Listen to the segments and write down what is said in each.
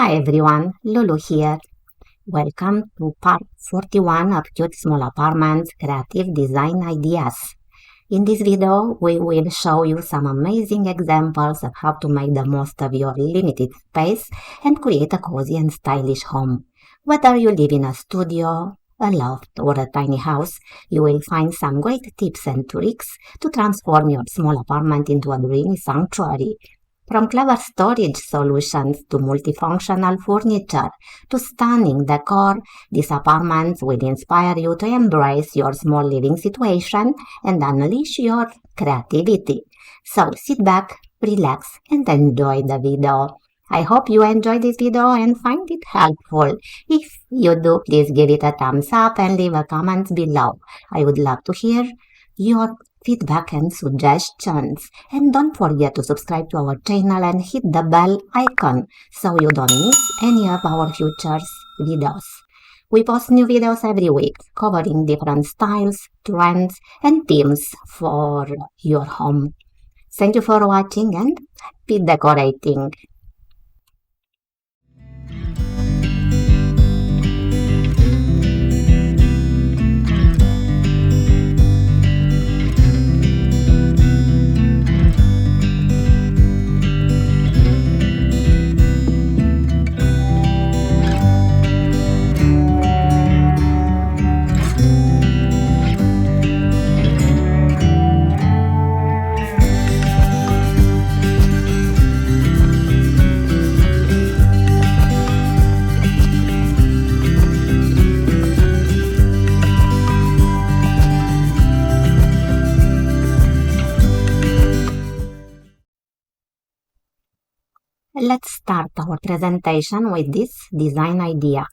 Hi everyone, Lulu here. Welcome to part 41 of Cute Small Apartments Creative Design Ideas. In this video, we will show you some amazing examples of how to make the most of your limited space and create a cozy and stylish home. Whether you live in a studio, a loft, or a tiny house, you will find some great tips and tricks to transform your small apartment into a dreamy sanctuary. From clever storage solutions to multifunctional furniture to stunning decor, these apartments will inspire you to embrace your small living situation and unleash your creativity. So sit back, relax, and enjoy the video. I hope you enjoyed this video and find it helpful. If you do, please give it a thumbs up and leave a comment below. I would love to hear your feedback and suggestions. And don't forget to subscribe to our channel and hit the bell icon so you don't miss any of our future videos. We post new videos every week covering different styles, trends, and themes for your home. Thank you for watching and happy decorating! Let's start our presentation with this design idea.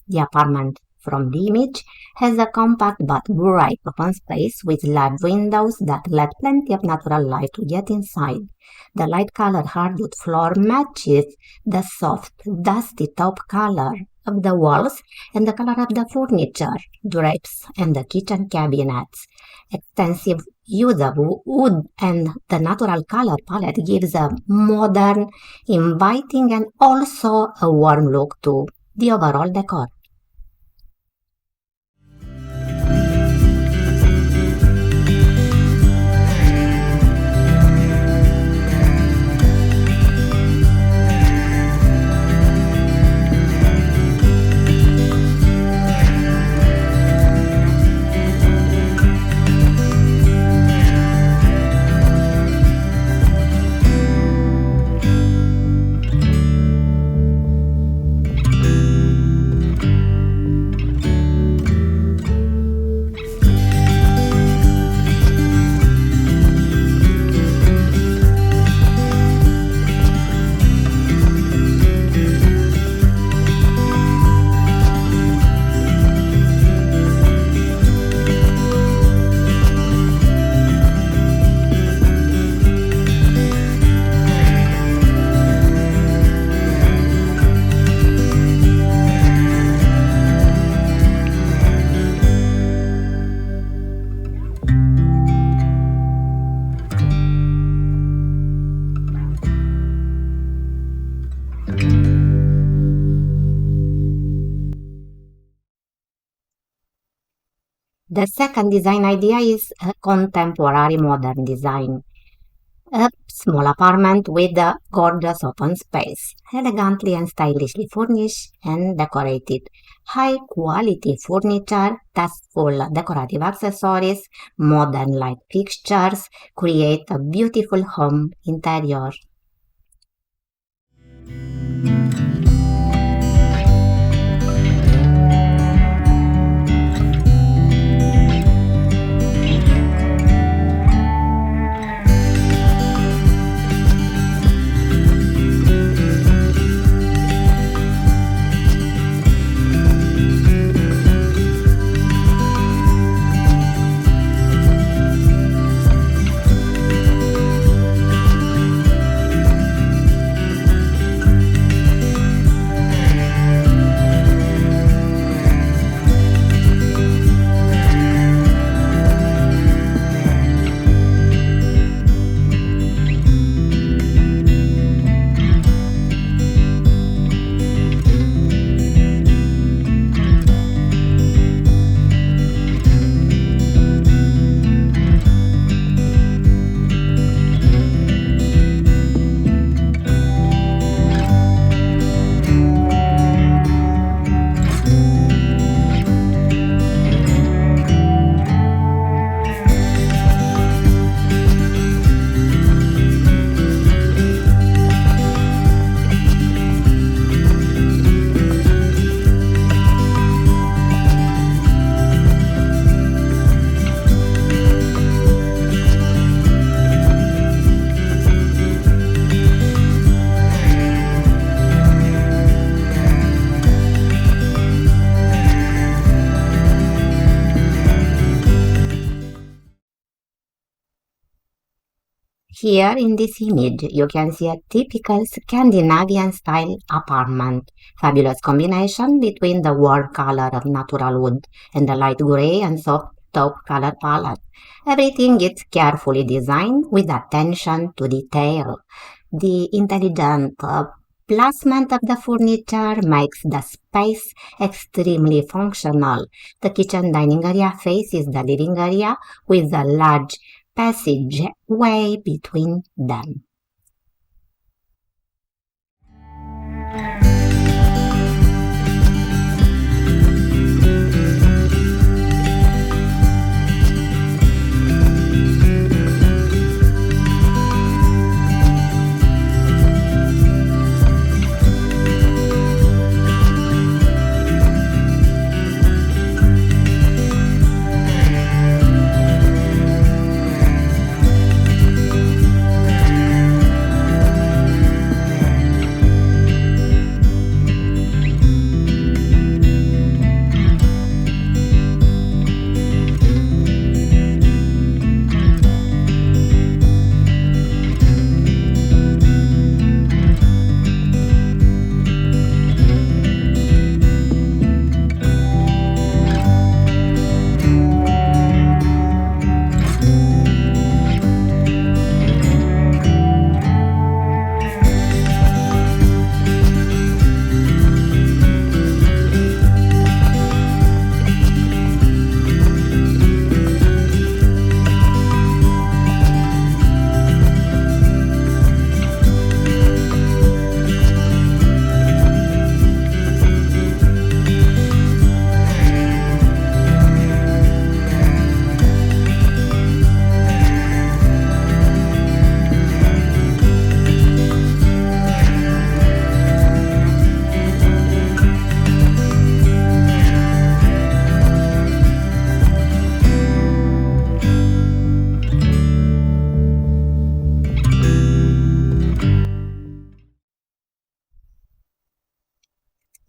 The apartment from the image has a compact but bright open space with large windows that let plenty of natural light to get inside. The light colored hardwood floor matches the soft, dusty taupe color of the walls and the color of the furniture, drapes, and the kitchen cabinets. Extensive use of wood and the natural color palette gives a modern, inviting, and also a warm look to the overall decor. The second design idea is a contemporary modern design. A small apartment with a gorgeous open space, elegantly and stylishly furnished and decorated. High quality furniture, tasteful decorative accessories, modern light fixtures create a beautiful home interior. Here in this image, you can see a typical Scandinavian style apartment. Fabulous combination between the warm color of natural wood and the light gray and soft taupe color palette. Everything is carefully designed with attention to detail. The intelligent placement of the furniture makes the space extremely functional. The kitchen dining area faces the living area with a large passageway between them.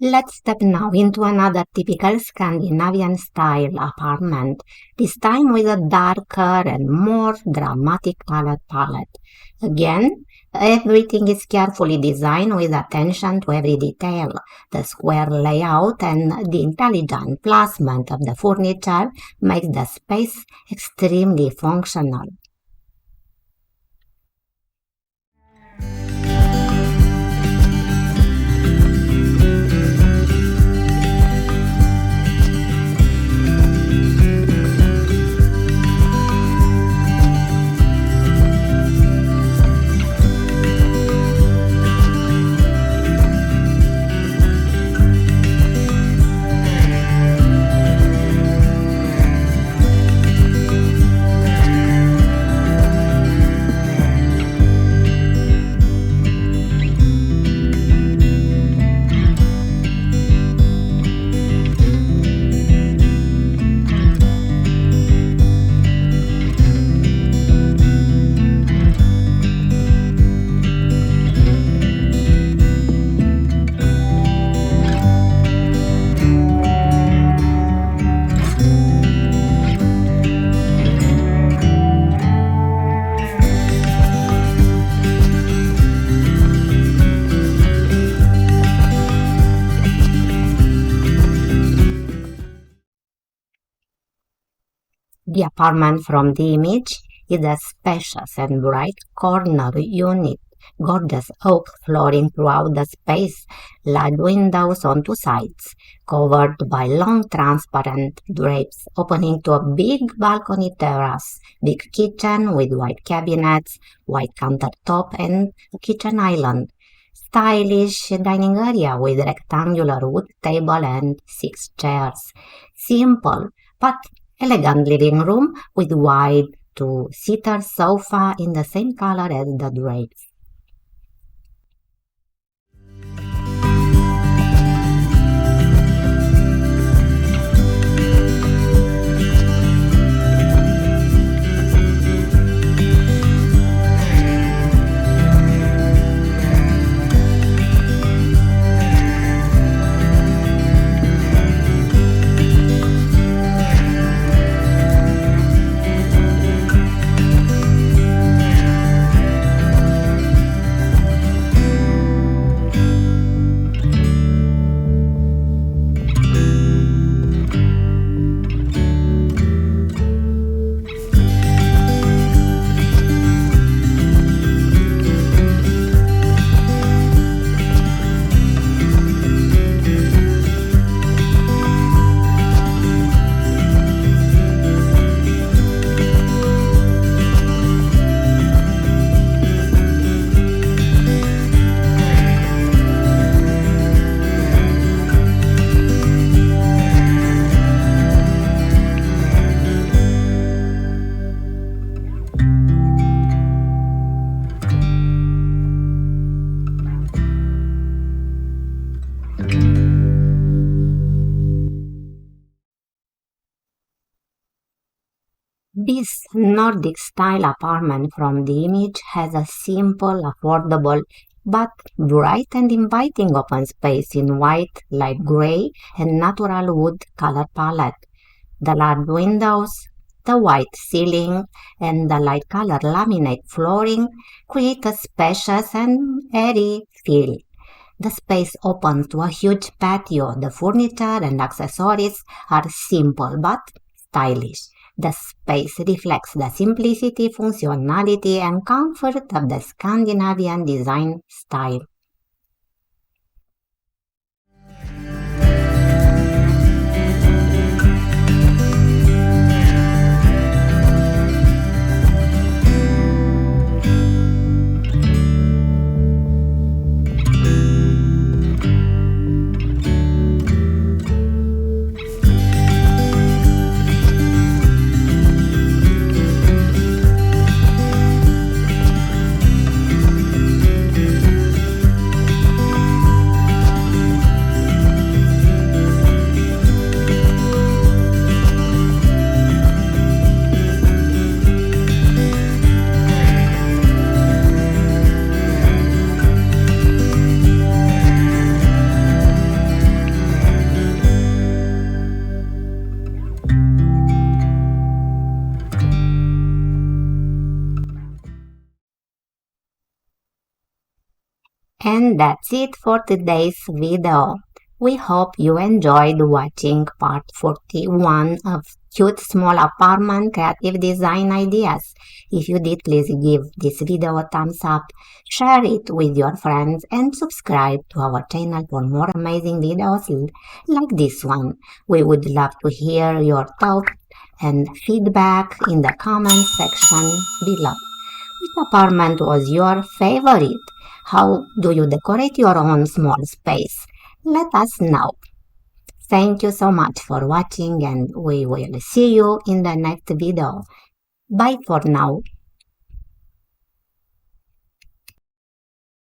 Let's step now into another typical Scandinavian style apartment, this time with a darker and more dramatic color palette. Again, everything is carefully designed with attention to every detail. The square layout and the intelligent placement of the furniture makes the space extremely functional. The apartment from the image is a spacious and bright corner unit. Gorgeous oak flooring throughout the space, large windows on two sides, covered by long transparent drapes opening to a big balcony terrace, big kitchen with white cabinets, white countertop and a kitchen island. Stylish dining area with rectangular wood table and 6 chairs. Simple but elegant living room with wide two-seater sofa in the same color as the drapes. This Nordic style apartment from the image has a simple, affordable, but bright and inviting open space in white, light gray, and natural wood color palette. The large windows, the white ceiling, and the light color laminate flooring create a spacious and airy feel. The space opens to a huge patio. The furniture and accessories are simple but stylish. The space reflects the simplicity, functionality, and comfort of the Scandinavian design style. And that's it for today's video. We hope you enjoyed watching part 41 of Cute Small Apartment Creative Design Ideas. If you did, please give this video a thumbs up, share it with your friends, and subscribe to our channel for more amazing videos like this one. We would love to hear your thoughts and feedback in the comment section below. Which apartment was your favorite? How do you decorate your own small space? Let us know. Thank you so much for watching and we will see you in the next video. Bye for now.